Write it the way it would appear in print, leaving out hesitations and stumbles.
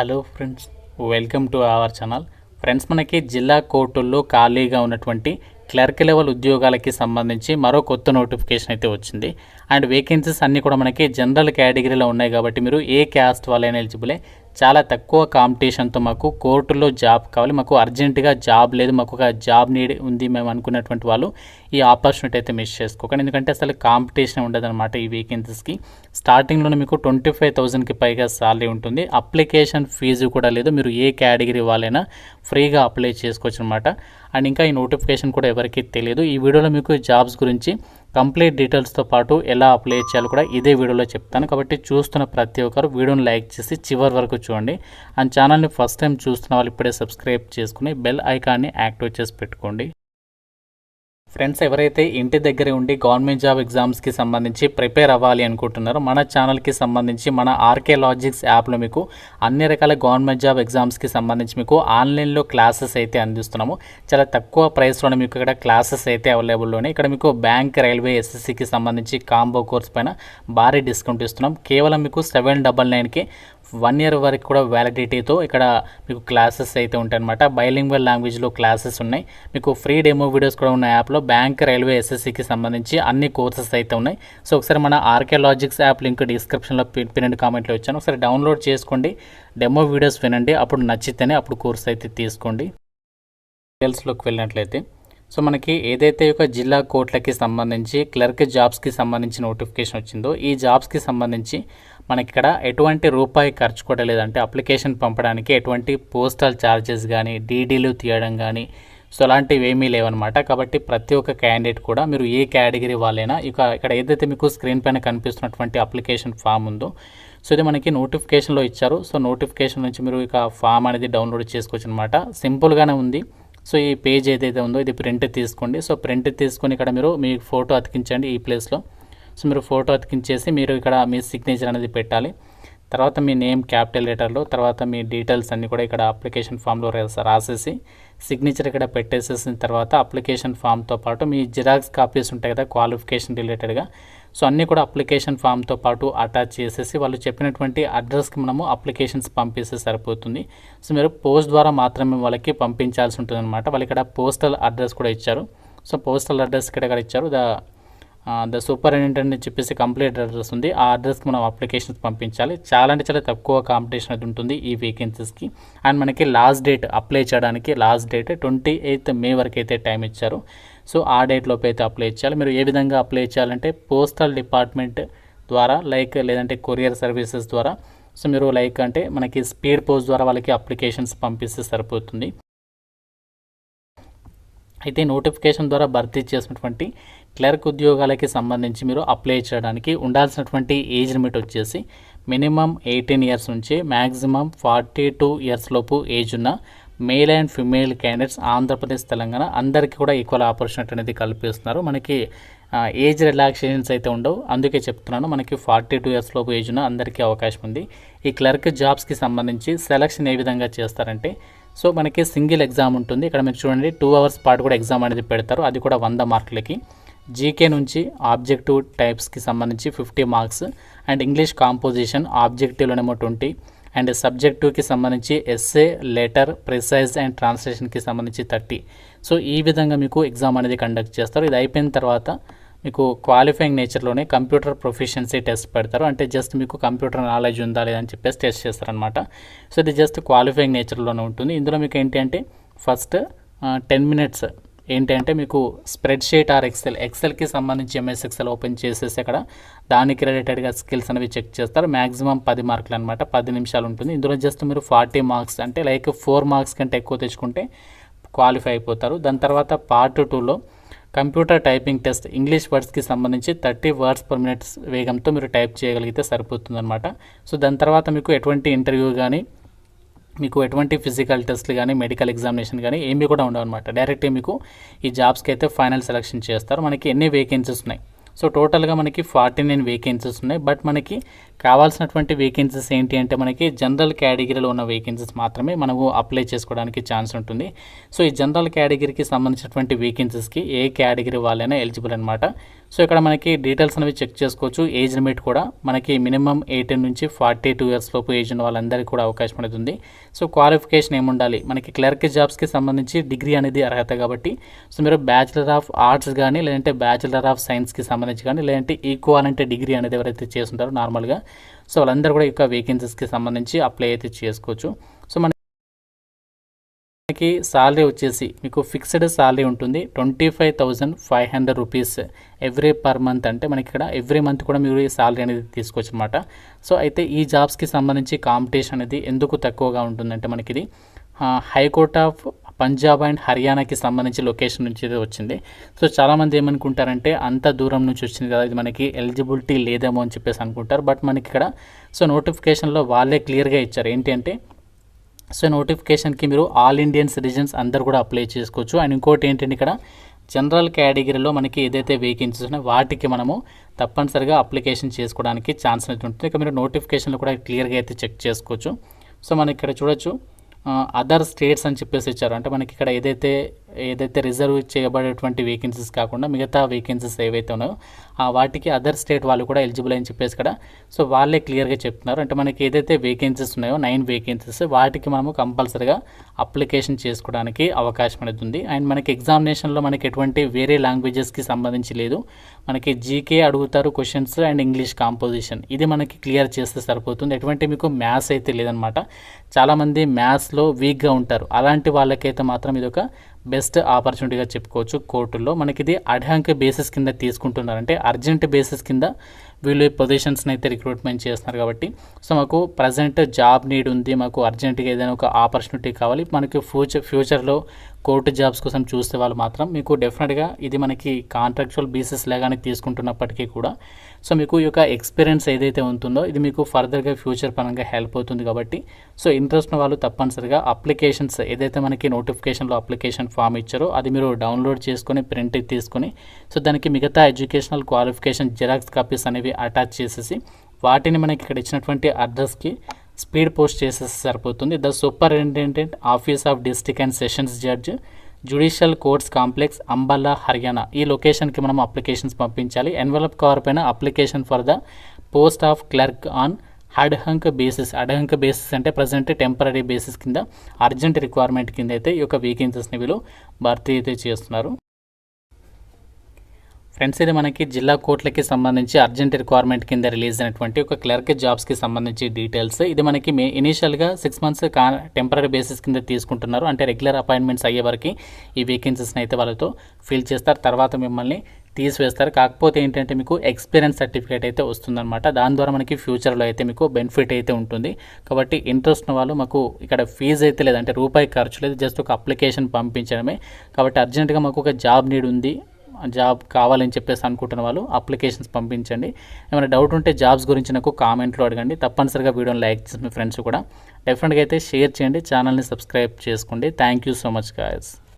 Hello friends, welcome to our channel. Friends, మనకి జిల్లా కోర్టుల్లో ఖాళీగా ఉన్నటువంటి క్లర్క్ లెవెల్ ఉద్యోగాలకి సంబంధించి మరో కొత్త నోటిఫికేషన్ అయితే వచ్చింది. అండ్ వేకెన్సీస్ అన్నీ కూడా మనకి జనరల్ కేటగిరీలో ఉన్నాయి కాబట్టి మీరు ఏ క్యాస్ట్ వాళ్ళైనా ఎలిజిబులే. చాలా తక్కువ కాంపిటీషన్తో మాకు కోర్టులో జాబ్ కావాలి, మాకు అర్జెంటుగా జాబ్ లేదు, మాకు ఒక జాబ్ నీడ్ ఉంది మేము అనుకున్నటువంటి వాళ్ళు ఈ ఆపర్చునిటీ అయితే మిస్ చేసుకోకండి. ఎందుకంటే అసలు కాంపిటీషన్ ఉండదన్నమాట ఈ వేకెన్సీస్కి. స్టార్టింగ్లోనే మీకు 25,000కి పైగా శాలరీ ఉంటుంది. అప్లికేషన్ ఫీజు కూడా లేదు, మీరు ఏ కేటగిరీ వాళ్ళైనా ఫ్రీగా అప్లై చేసుకోవచ్చు అనమాట. అండ్ ఇంకా ఈ నోటిఫికేషన్ కూడా ఎవరికీ తెలియదు. ఈ వీడియోలో మీకు జాబ్స్ గురించి కంప్లీట్ డీటెయిల్స్తో పాటు ఎలా అప్లై చేయాలో కూడా ఇదే వీడియోలో చెప్తాను. కాబట్టి చూస్తున్న ప్రతి ఒక్కరు వీడియోని లైక్ చేసి చివరి వరకు చూడండి. అండ్ ఛానల్ని ఫస్ట్ టైం చూస్తున్న వాళ్ళు ఇప్పుడే సబ్స్క్రైబ్ చేసుకుని బెల్ ఐకాన్ని యాక్టివేట్ చేసి పెట్టుకోండి. ఫ్రెండ్స్, ఎవరైతే ఇంటి దగ్గరే ఉండి గవర్నమెంట్ జాబ్ ఎగ్జామ్స్కి సంబంధించి ప్రిపేర్ అవ్వాలి అనుకుంటున్నారో మన ఛానల్కి సంబంధించి మన ఆర్కే లాజిక్స్ యాప్లో మీకు అన్ని రకాల గవర్నమెంట్ జాబ్ ఎగ్జామ్స్కి సంబంధించి మీకు ఆన్లైన్లో క్లాసెస్ అయితే అందిస్తున్నాము. చాలా తక్కువ ప్రైస్లోనే మీకు ఇక్కడ క్లాసెస్ అయితే అవైలబుల్లోనే. ఇక్కడ మీకు బ్యాంక్, రైల్వే, ఎస్ఎస్సికి సంబంధించి కాంబో కోర్స్ పైన భారీ డిస్కౌంట్ ఇస్తున్నాం. కేవలం మీకు 799కి 1 year వరకు కూడా వ్యాలిడిటీతో ఇక్కడ మీకు క్లాసెస్ అయితే ఉంటాయన్నమాట. బైలింగ్వల్ లాంగ్వేజ్లో క్లాసెస్ ఉన్నాయి. మీకు ఫ్రీ డెమో వీడియోస్ కూడా ఉన్న యాప్లో బ్యాంక్, రైల్వే, ఎస్ఎస్సికి సంబంధించి అన్ని కోర్సెస్ అయితే ఉన్నాయి. సో ఒకసారి మన ఆర్కే లాజిక్స్ యాప్ లింక్ డిస్క్రిప్షన్లో పిన్ కామెంట్లో ఇచ్చాను. ఒకసారి డౌన్లోడ్ చేసుకోండి, డెమో వీడియోస్ వినండి. అప్పుడు నచ్చితేనే అప్పుడు కోర్స్ అయితే తీసుకోండి. డీటెయిల్స్లోకి వెళ్ళినట్లయితే సో మనకి ఏదైతే ఒక జిల్లా కోర్టులకి సంబంధించి క్లర్క్ జాబ్స్కి సంబంధించి నోటిఫికేషన్ వచ్చిందో ఈ జాబ్స్కి సంబంధించి మనకి ఇక్కడ ఎటువంటి రూపాయి ఖర్చు కూడా లేదంటే అప్లికేషన్ పంపడానికి ఎటువంటి పోస్టల్ ఛార్జెస్ కానీ, డీడీలు తీయడం కానీ సో అలాంటివి ఏమీ లేవన్నమాట. కాబట్టి ప్రతి ఒక్క క్యాండిడేట్ కూడా మీరు ఏ కేటగిరీ వాళ్ళైనా ఇక్కడ ఏదైతే మీకు స్క్రీన్ పైన కనిపిస్తున్నటువంటి అప్లికేషన్ ఫామ్ ఉందో సో ఇది మనకి నోటిఫికేషన్లో ఇచ్చారు. సో నోటిఫికేషన్ నుంచి మీరు ఇక ఫామ్ అనేది డౌన్లోడ్ చేసుకోవచ్చు అనమాట. సింపుల్గానే ఉంది. సో ఈ పేజ్ ఏదైతే ఉందో ఇది ప్రింట్ తీసుకోండి. సో ప్రింట్ తీసుకొని ఇక్కడ మీరు మీ ఫోటో అతికించండి ఈ ప్లేస్లో. సో మీరు ఫోటో అతికించేసి మీరు ఇక్కడ మీ సిగ్నేచర్ అనేది పెట్టాలి. తర్వాత మీ నేమ్ క్యాపిటల్ లెటర్లో, తర్వాత మీ డీటెయిల్స్ అన్నీ కూడా ఇక్కడ అప్లికేషన్ ఫామ్లో రాసేసి సిగ్నేచర్ ఇక్కడ పెట్టేసేసిన తర్వాత అప్లికేషన్ ఫామ్తో పాటు మీ జిరాక్స్ కాపీస్ ఉంటాయి కదా క్వాలిఫికేషన్ రిలేటెడ్గా సో అన్నీ కూడా అప్లికేషన్ ఫామ్తో పాటు అటాచ్ చేసేసి వాళ్ళు చెప్పినటువంటి అడ్రస్కి మనము అప్లికేషన్స్ పంపిస్తే సరిపోతుంది. సో మీరు పోస్ట్ ద్వారా మాత్రమే వాళ్ళకి పంపించాల్సి ఉంటుంది అనమాట. వాళ్ళు ఇక్కడ పోస్టల్ అడ్రస్ కూడా ఇచ్చారు. సో పోస్టల్ అడ్రస్ ఇక్కడ ఇచ్చారు. ద సూపరింటెండెంట్ అని చెప్పేసి కంప్లీట్ అడ్రస్ ఉంది. ఆ అడ్రస్కి మనం అప్లికేషన్స్ పంపించాలి. చాలా అంటే చాలా తక్కువ కాంపిటీషన్ అది ఉంటుంది ఈ వేకెన్సీస్కి. అండ్ మనకి లాస్ట్ డేట్ అప్లై చేయడానికి లాస్ట్ డేట్ 28 May వరకు అయితే టైం ఇచ్చారు. సో ఆ డేట్లోపు అయితే అప్లై చేయాలి. మీరు ఏ విధంగా అప్లై చేయాలంటే పోస్టల్ డిపార్ట్మెంట్ ద్వారా లేదంటే కొరియర్ సర్వీసెస్ ద్వారా సో మీరు అంటే మనకి స్పీడ్ పోస్ట్ ద్వారా వాళ్ళకి అప్లికేషన్స్ పంపిస్తే సరిపోతుంది. అయితే నోటిఫికేషన్ ద్వారా భర్తీ చేసినటువంటి క్లర్క్ ఉద్యోగాలకి సంబంధించి మీరు అప్లై చేయడానికి ఉండాల్సినటువంటి ఏజ్ లిమిట్ వచ్చేసి మినిమం 18 years నుంచి మ్యాక్సిమం 42 years లోపు ఏజ్ ఉన్న male and female candidates Andhra Pradesh, Telangana అందరికీ కూడా ఈక్వల్ ఆపర్చునిటీ అనేది కల్పిస్తున్నారు. మనకి ఏజ్ రిలాక్సేషన్స్ అయితే ఉండవు. అందుకే చెప్తున్నాను, మనకి 42 years లోపు ఏజ్ ఉన్న అందరికీ అవకాశం ఉంది. ఈ క్లర్క్ జాబ్స్కి సంబంధించి సెలక్షన్ ఏ విధంగా చేస్తారంటే సో మనకి సింగిల్ ఎగ్జామ్ ఉంటుంది. ఇక్కడ మీరు చూడండి 2 hours పాటు కూడా ఎగ్జామ్ అనేది పెడతారు. అది కూడా 100 మార్కులకి. జీకే నుంచి ఆబ్జెక్టివ్ టైప్స్కి సంబంధించి 50 మార్క్స్ అండ్ ఇంగ్లీష్ కాంపోజిషన్ ఆబ్జెక్టివ్లోనేమో 20 అండ్ సబ్జెక్టివ్కి సంబంధించి ఎస్సే, లెటర్, ప్రిసైజ్ అండ్ ట్రాన్స్లేషన్కి సంబంధించి 30. సో ఈ విధంగా మీకు ఎగ్జామ్ అనేది కండక్ట్ చేస్తారు. ఇది అయిపోయిన తర్వాత మీకు క్వాలిఫైయింగ్ నేచర్లోనే కంప్యూటర్ ప్రొఫిషియన్సీ టెస్ట్ పెడతారు. అంటే జస్ట్ మీకు కంప్యూటర్ నాలెడ్జ్ ఉందా లేదని చెప్పేసి టెస్ట్ చేస్తారనమాట. సో ఇది జస్ట్ క్వాలిఫైయింగ్ నేచర్లోనే ఉంటుంది. ఇందులో మీకు ఏంటి అంటే ఫస్ట్ 10 minutes ఏంటి అంటే మీకు స్ప్రెడ్ షీట్ ఆర్ ఎక్సెల్కి సంబంధించి MS Excel ఓపెన్ చేసేసి అక్కడ దానికి రిలేటెడ్గా స్కిల్స్ అనేవి చెక్ చేస్తారు. మ్యాక్సిమం 10 మార్కులు అనమాట, 10 నిమిషాలు ఉంటుంది. ఇందులో జస్ట్ మీరు 40 మార్క్స్ అంటే 4 మార్క్స్ కంటే ఎక్కువ తెచ్చుకుంటే క్వాలిఫై అయిపోతారు. దాని తర్వాత Part 2లో కంప్యూటర్ టైపింగ్ టెస్ట్ ఇంగ్లీష్ వర్డ్స్కి సంబంధించి 30 words per minute వేగంతో మీరు టైప్ చేయగలిగితే సరిపోతుందన్నమాట. సో దాని తర్వాత మీకు ఎటువంటి ఇంటర్వ్యూ కానీ మీకు ఎటువంటి ఫిజికల్ టెస్ట్లు కానీ మెడికల్ ఎగ్జామినేషన్ కానీ ఏమీ కూడా ఉండవు అనమాట. డైరెక్ట్గా మీకు ఈ జాబ్స్కి అయితే ఫైనల్ సెలక్షన్ చేస్తారు. మనకి ఎన్ని వేకెన్సీస్ ఉన్నాయి సో టోటల్గా మనకి 49 వేకెన్సీస్ ఉన్నాయి. బట్ మనకి కావాల్సినటువంటి వేకెన్సీస్ ఏంటి అంటే మనకి జనరల్ కేటగిరీలో ఉన్న వేకెన్సీస్ మాత్రమే మనము అప్లై చేసుకోవడానికి ఛాన్స్ ఉంటుంది. సో ఈ జనరల్ కేటగిరీకి సంబంధించినటువంటి వేకెన్సీస్కి ఏ కేటగిరీ వాళ్ళైనా ఎలిజిబుల్ అనమాట. సో ఇక్కడ మనకి డీటెయిల్స్ అనేవి చెక్ చేసుకోవచ్చు. ఏజ్ లిమిట్ కూడా మనకి మినిమం 18 నుంచి 42 ఇయర్స్ లోపు ఏజ్ ఉన్న వాళ్ళందరికీ కూడా అవకాశం అనేది ఉంది. సో క్వాలిఫికేషన్ ఏముండాలి, మనకి క్లర్క్ జాబ్స్కి సంబంధించి డిగ్రీ అనేది అర్హత కాబట్టి సో మీరు బ్యాచిలర్ ఆఫ్ ఆర్ట్స్ కానీ లేదంటే బ్యాచిలర్ ఆఫ్ సైన్స్కి సంబంధించి కానీ లేదంటే ఈక్వాలెంట్ డిగ్రీ అనేది ఎవరైతే చేస్తుంటారో నార్మల్గా సో వాళ్ళందరూ కూడా ఈ యొక్క వేకెన్సీస్కి సంబంధించి అప్లై అయితే చేసుకోవచ్చు. సో మనకి సాలరీ వచ్చేసి మీకు ఫిక్స్డ్ సాలరీ ఉంటుంది 25,500 రూపీస్ ఎవ్రీ పర్ మంత్. అంటే మనకి ఇక్కడ ఎవ్రీ మంత్ కూడా మీరు ఈ సాలరీ అనేది తీసుకోవచ్చు అనమాట. సో అయితే ఈ జాబ్స్కి సంబంధించి కాంపిటీషన్ అనేది ఎందుకు తక్కువగా ఉంటుందంటే మనకి ఇది హైకోర్ట్ ఆఫ్ పంజాబ్ అండ్ హర్యానాకి సంబంధించి లొకేషన్ నుంచి ఇది వచ్చింది. సో చాలామంది ఏమనుకుంటారంటే అంత దూరం నుంచి వచ్చింది కదా, ఇది మనకి ఎలిజిబిలిటీ లేదేమో అని చెప్పేసి అనుకుంటారు. బట్ మనకి ఇక్కడ సో నోటిఫికేషన్లో వాళ్ళే క్లియర్గా ఇచ్చారు ఏంటి అంటే సో నోటిఫికేషన్కి మీరు ఆల్ ఇండియన్ సిటిజన్స్ అందరు కూడా అప్లై చేసుకోవచ్చు. అండ్ ఇంకోటి ఏంటంటే ఇక్కడ జనరల్ కేటగిరీలో మనకి ఏదైతే వేకెన్సీస్ ఉన్నాయో వాటికి మనము తప్పనిసరిగా అప్లికేషన్ చేసుకోవడానికి ఛాన్స్ అయితే ఉంటుంది. ఇక మీరు నోటిఫికేషన్లో కూడా క్లియర్గా అయితే చెక్ చేసుకోవచ్చు. సో మనకి ఇక్కడ చూడొచ్చు అదర్ స్టేట్స్ అని చెప్పేసి ఇచ్చారు. అంటే మనకి ఇక్కడ ఏదైతే రిజర్వ్ చేయబడేటువంటి వేకెన్సీస్ కాకుండా మిగతా వేకెన్సీస్ ఏవైతే ఉన్నాయో వాటికి అదర్ స్టేట్ వాళ్ళు కూడా ఎలిజిబుల్ అని చెప్పేసి ఇక్కడ సో వాళ్ళే క్లియర్గా చెప్తున్నారు. అంటే మనకి ఏదైతే వేకెన్సీస్ ఉన్నాయో 9 వేకెన్సీస్ వాటికి మనము కంపల్సరీగా అప్లికేషన్ చేసుకోవడానికి అవకాశం అనేది ఉంది. అండ్ మనకి ఎగ్జామినేషన్లో మనకి ఎటువంటి వేరే లాంగ్వేజెస్కి సంబంధించి లేదు. మనకి జీకే అడుగుతారు క్వశ్చన్స్ అండ్ ఇంగ్లీష్ కాంపోజిషన్, ఇది మనకి క్లియర్ చేస్తే సరిపోతుంది. ఎటువంటి మీకు మ్యాథ్స్ అయితే లేదనమాట. చాలామంది మ్యాథ్స్లో వీక్గా ఉంటారు, అలాంటి వాళ్ళకైతే మాత్రం ఇది ఒక బెస్ట్ ఆపర్చునిటీగా చెప్పుకోవచ్చు. కోర్టుల్లో మనకి ఇది అడ్హాంక్ బేసిస్ కింద తీసుకుంటున్నారు, అంటే అర్జెంట్ బేసిస్ కింద వీళ్ళు పొజిషన్స్ని అయితే రిక్రూట్మెంట్ చేస్తున్నారు. కాబట్టి సో మాకు ప్రజెంట్ జాబ్ నీడ్ ఉంది, మాకు అర్జెంటుగా ఏదైనా ఒక ఆపర్చునిటీ కావాలి, మనకి ఫ్యూచర్లో కోర్టు జాబ్స్ కోసం చూస్తే వాళ్ళు మాత్రం మీకు డెఫినెట్గా ఇది మనకి కాంట్రాక్చువల్ బేసిస్ లాగానే తీసుకుంటున్నప్పటికీ కూడా సో మీకు ఈ యొక్క ఎక్స్పీరియన్స్ ఏదైతే ఉంటుందో ఇది మీకు ఫర్దర్గా ఫ్యూచర్ పరంగా హెల్ప్ అవుతుంది. కాబట్టి సో ఇంట్రెస్ట్ ఉన్న వాళ్ళు తప్పనిసరిగా అప్లికేషన్స్ ఏదైతే మనకి నోటిఫికేషన్లో అప్లికేషన్ ఫామ్ ఇచ్చారో అది మీరు డౌన్లోడ్ చేసుకొని ప్రింట్ తీసుకొని సో దానికి మిగతా ఎడ్యుకేషనల్ క్వాలిఫికేషన్ జిరాక్స్ కాపీస్ అనేవి అటాచ్ చేసేసి వాటిని మనకి ఇక్కడ ఇచ్చినటువంటి అడ్రస్కి స్పీడ్ పోస్ట్ చేసేసి సరిపోతుంది. The superintendent office of district and sessions judge judicial courts complex Ambala Haryana, ఈ లొకేషన్కి మనం అప్లికేషన్స్ పంపించాలి. ఎన్వలప్ కవర్ పైన application for the post of clerk on ad hoc basis అంటే ప్రజెంట్ టెంపరీ బేసిస్ కింద అర్జెంట్ రిక్వైర్మెంట్ కింద అయితే ఈ యొక్క వేకెన్సీస్ని వీళ్ళు భర్తీ అయితే చేస్తున్నారు. ఫ్రెండ్స్ ఇది మనకి జిల్లా కోర్టులకి సంబంధించి అర్జెంట్ రిక్వైర్మెంట్ కింద రిలీజ్ అయినటువంటి ఒక క్లర్క్ జాబ్స్కి సంబంధించి డీటెయిల్స్. ఇది మనకి ఇనీషియల్గా 6 months టెంపరీ బేసిస్ కింద తీసుకుంటున్నారు, అంటే రెగ్యులర్ అపాయింట్మెంట్స్ అయ్యే వరకు ఈ వేకెన్సీస్ని అయితే వాళ్ళతో ఫిల్ చేస్తారు, తర్వాత మిమ్మల్ని తీసివేస్తారు. కాకపోతే ఏంటంటే మీకు ఎక్స్పీరియన్స్ సర్టిఫికేట్ అయితే వస్తుందన్నమాట, దాని ద్వారా మనకి ఫ్యూచర్లో అయితే మీకు బెనిఫిట్ అయితే ఉంటుంది. కాబట్టి ఇంట్రెస్ట్ ఉన్న వాళ్ళు మాకు ఇక్కడ ఫీజు అయితే లేదు, అంటే రూపాయి ఖర్చు లేదు, జస్ట్ ఒక అప్లికేషన్ పంపించడమే. కాబట్టి అర్జెంటుగా మాకు ఒక జాబ్ నీడ్ ఉంది, జాబ్ కావాలని చెప్పేసి అనుకుంటున్న వాళ్ళు అప్లికేషన్స్ పంపించండి. ఏమైనా డౌట్ ఉంటే జాబ్స్ గురించి నాకు కామెంట్లో అడగండి. తప్పనిసరిగా వీడియోని లైక్ చేసి మీ ఫ్రెండ్స్ కూడా డెఫినెట్గా అయితే షేర్ చేయండి, ఛానల్ని సబ్స్క్రైబ్ చేసుకోండి. Thank you so much guys.